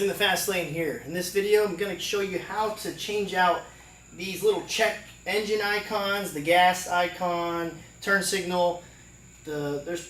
guys, in the fast lane here. In this video, I'm going to show you how to change out these little check engine icons, the gas icon, turn signal. There's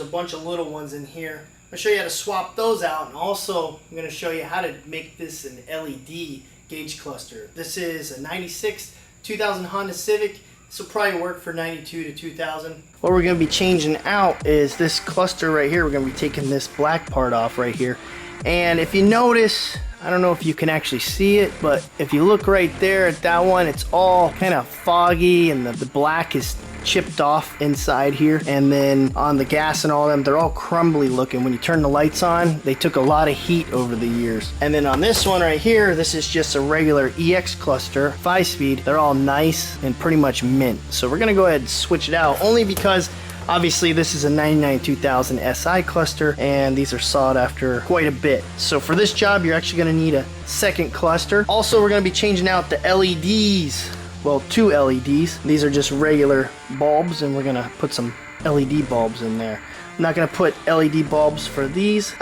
a bunch of little ones in here. I'm going to show you how to swap those out, and also I'm going to show you how to make this an LED gauge cluster. This is a 96 2000 Honda Civic. This will probably work for 92 to 2000. What we're going to be changing out is this cluster right here. We're going to be taking this black part off right here. And if you notice, I don't know if you can actually see it, but if you look right there at that one, it's all kind of foggy and the black is chipped off inside here. And then on the gas and all of them, they're all crumbly looking. When you turn the lights on, they took a lot of heat over the years. And then on this one right here, this is just a regular EX cluster, 5-speed. They're all nice and pretty much mint. So we're gonna go ahead and switch it out, only because obviously this is a 99 2000 SI cluster and these are sought after quite a bit. So for this job, you're actually gonna need a second cluster. Also, we're gonna be changing out the LEDs. Well, 2 LEDs. These are just regular bulbs, and we're gonna put some LED bulbs in there. I'm not gonna put LED bulbs for these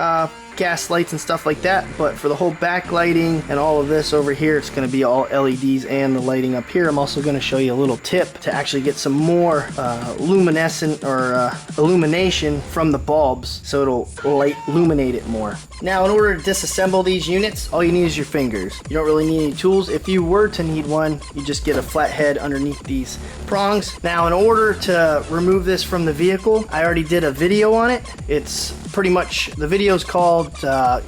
gas lights and stuff like that, but for the whole backlighting and all of this over here, it's gonna be all LEDs and the lighting up here. I'm also gonna show you a little tip to actually get some more luminescent or illumination from the bulbs, so it'll illuminate it more. Now, in order to disassemble these units, all you need is your fingers. You don't really need any tools. If you were to need one, you just get a flat head underneath these prongs. Now, in order to remove this from the vehicle, I already did a video on it. It's pretty much, the video is called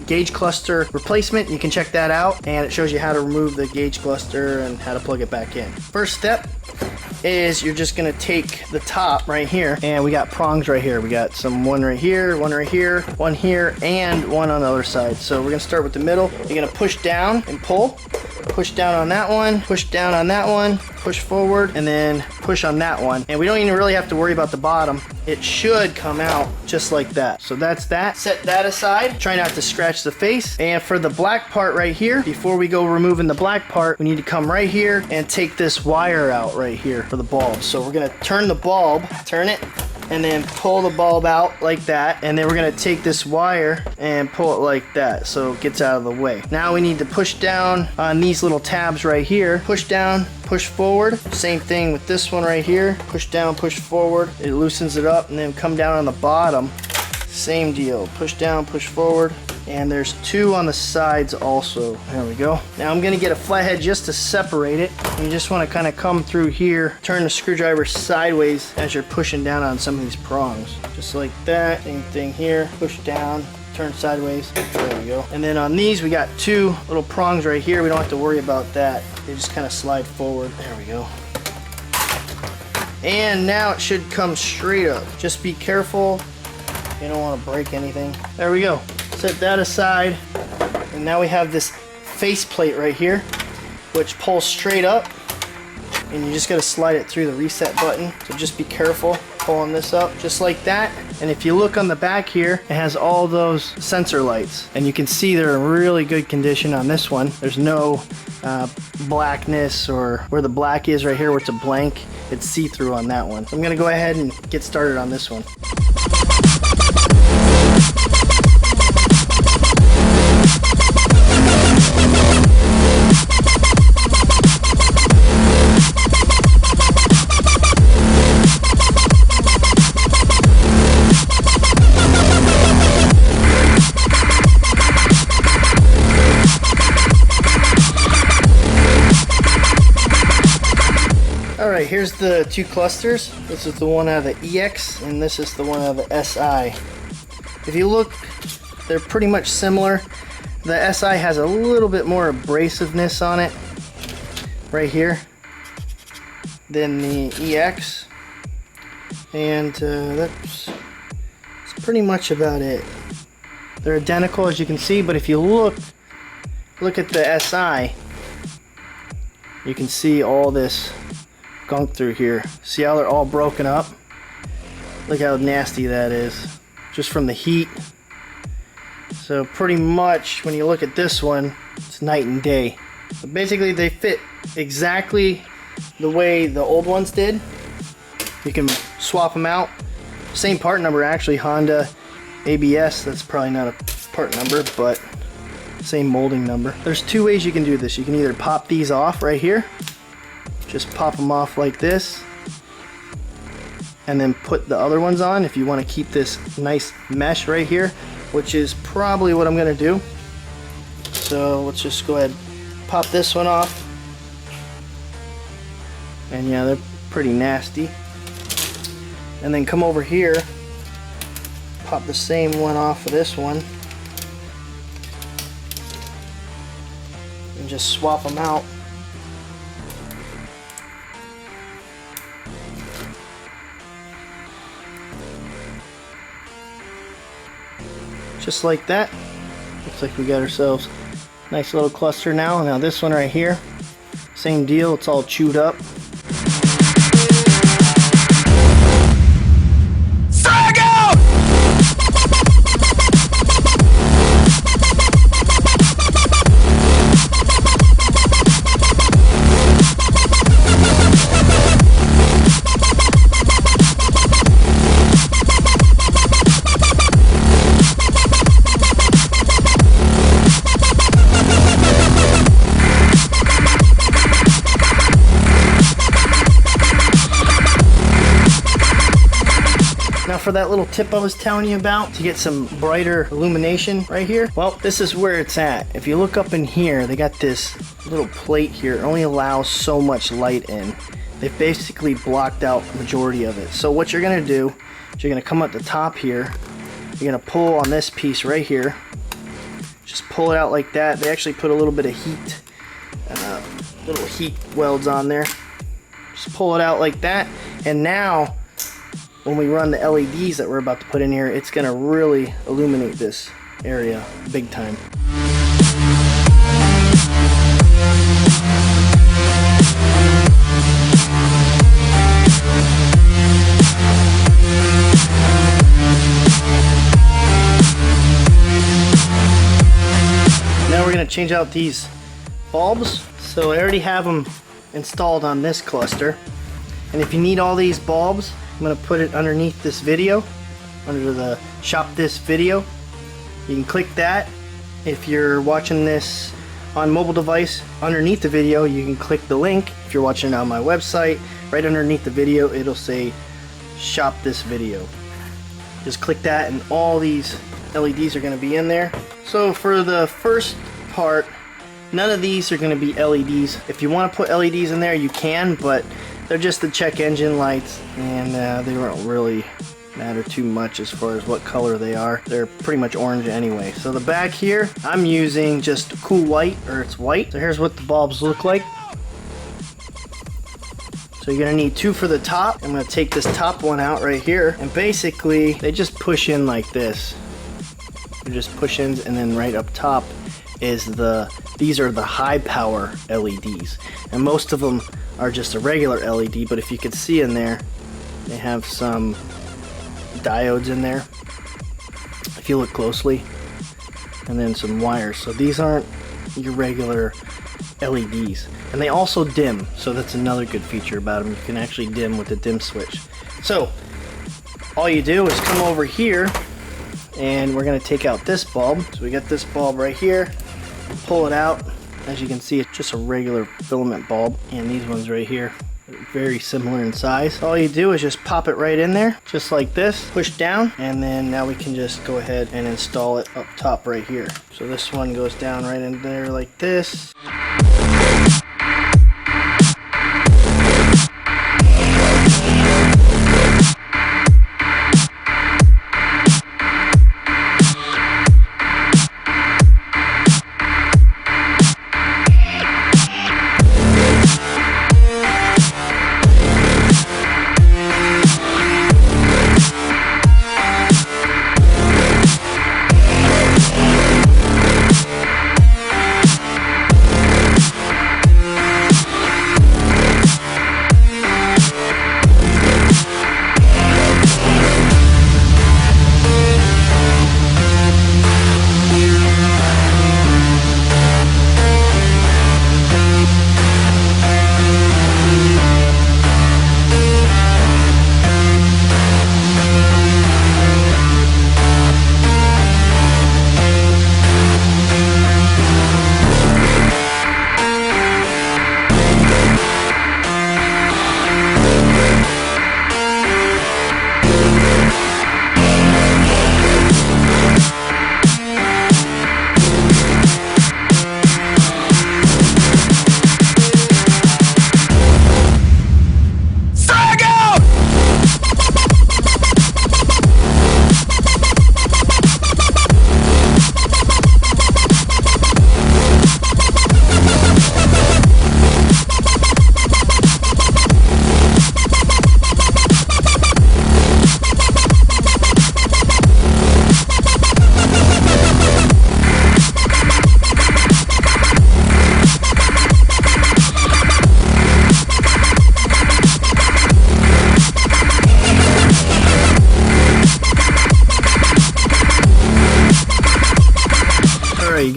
gauge cluster replacement. You can check that out, and it shows you how to remove the gauge cluster and how to plug it back in. First step is you're just gonna take the top right here, and we got prongs right here. We got one right here, one right here, one here, and one on the other side. So we're gonna start with the middle. You're gonna push down and pull. Push down on that one, push down on that one, push forward, and then push on that one. And we don't even really have to worry about the bottom. It should come out just like that. So that's that. Set that aside. Try not to scratch the face. And for the black part right here, before we go removing the black part, we need to come right here and take this wire out right here for the bulb. So we're gonna turn the bulb, turn it, and then pull the bulb out like that, and then we're gonna take this wire and pull it like that so it gets out of the way. Now we need to push down on these little tabs right here. Push down, push forward. Same thing with this one right here. Push down, push forward. It loosens it up, and then come down on the bottom. Same deal. Push down, push forward. And there's 2 on the sides also. There we go. Now I'm gonna get a flathead just to separate it. You just wanna kinda come through here, turn the screwdriver sideways as you're pushing down on some of these prongs. Just like that. Same thing here. Push down, turn sideways. There we go. And then on these, we got 2 little prongs right here. We don't have to worry about that. They just kinda slide forward. There we go. And now it should come straight up. Just be careful. You don't wanna break anything. There we go. Set that aside, and now we have this face plate right here, which pulls straight up, and you just gotta slide it through the reset button. So just be careful pulling this up, just like that. And if you look on the back here, it has all those sensor lights, and you can see they're in really good condition on this one. There's no blackness, or where the black is right here where it's a blank, it's see-through on that one. So I'm gonna go ahead and get started on this one. Alright, here's the 2 clusters. This is the one out of the EX, and this is the one out of the SI. If you look, they're pretty much similar. The SI has a little bit more abrasiveness on it right here than the EX, and that's pretty much about it. They're identical, as you can see, but if you look at the SI, you can see all this gunk through here. See how they're all broken up? Look how nasty that is, just from the heat. So pretty much when you look at this one, it's night and day. But basically they fit exactly the way the old ones did. You can swap them out. Same part number actually, Honda ABS. That's probably not a part number, but same molding number. There's two ways you can do this. You can either pop these off right here, just pop them off like this, and then put the other ones on if you want to keep this nice mesh right here, which is probably what I'm going to do. So let's just go ahead and pop this one off. And yeah, they're pretty nasty. And then come over here, pop the same one off of this one, and just swap them out. Just like that. Looks like we got ourselves a nice little cluster now. Now this one right here, same deal, it's all chewed up. Now for that little tip I was telling you about, to get some brighter illumination right here, well, this is where it's at. If you look up in here, they got this little plate here. It only allows so much light in. They've basically blocked out the majority of it. So what you're gonna do is you're gonna come up the top here, you're gonna pull on this piece right here, just pull it out like that. They actually put a little bit of heat, little heat welds on there. Just pull it out like that, and now when we run the LEDs that we're about to put in here, it's gonna really illuminate this area big time. Now we're gonna change out these bulbs. So I already have them installed on this cluster. And if you need all these bulbs, I'm going to put it underneath this video, under the shop this video. You can click that. If you're watching this on mobile device, underneath the video you can click the link. If you're watching it on my website, right underneath the video it'll say shop this video. Just click that and all these LEDs are going to be in there. So for the first part, none of these are going to be LEDs. If you want to put LEDs in there you can, but they're just the check engine lights, and they don't really matter too much as far as what color they are. They're pretty much orange anyway. So the back here, I'm using just cool white, or it's white. So here's what the bulbs look like. So you're gonna need two for the top. I'm gonna take this top one out right here, and basically they just push in like this. They're just push-ins, and then right up top is these are the high power LEDs, and most of them are just a regular LED, but if you could see in there, they have some diodes in there if you look closely, and then some wires. So these aren't your regular LEDs, and they also dim, so that's another good feature about them. You can actually dim with the dim switch. So all you do is come over here, and we're going to take out this bulb. So we got this bulb right here, pull it out. As you can see, it's just a regular filament bulb, and these ones right here are very similar in size. All you do is just pop it right in there, just like this, push down, and then now we can just go ahead and install it up top right here. So this one goes down right in there like this.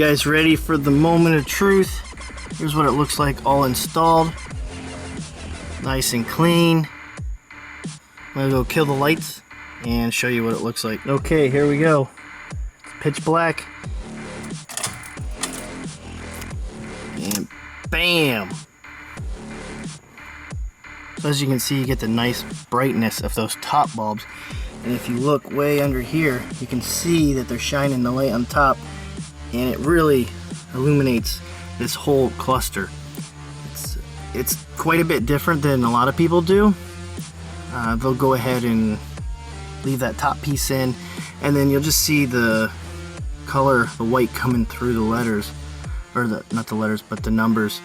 guys ready for the moment of truth? Here's what it looks like all installed. Nice and clean. I'm gonna go kill the lights and show you what it looks like. Okay, here we go. It's pitch black. And bam! So as you can see, you get the nice brightness of those top bulbs. And if you look way under here, you can see that they're shining the light on top, and it really illuminates this whole cluster. It's quite a bit different than a lot of people do. They'll go ahead and leave that top piece in, and then you'll just see the color, the white coming through the letters, or not the letters, but the numbers.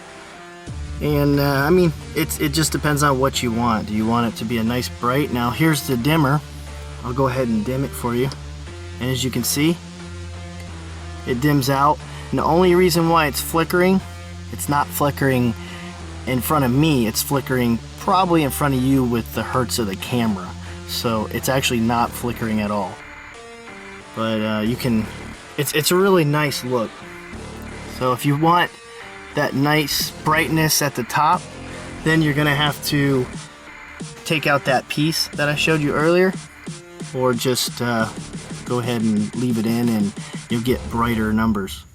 And I mean, it just depends on what you want. Do you want it to be a nice bright? Now here's the dimmer. I'll go ahead and dim it for you. And as you can see, it dims out. And the only reason why it's flickering, it's not flickering in front of me, it's flickering probably in front of you with the hertz of the camera. So it's actually not flickering at all. But you can, it's a really nice look. So if you want that nice brightness at the top, then you're gonna have to take out that piece that I showed you earlier, or just go ahead and leave it in and you'll get brighter numbers.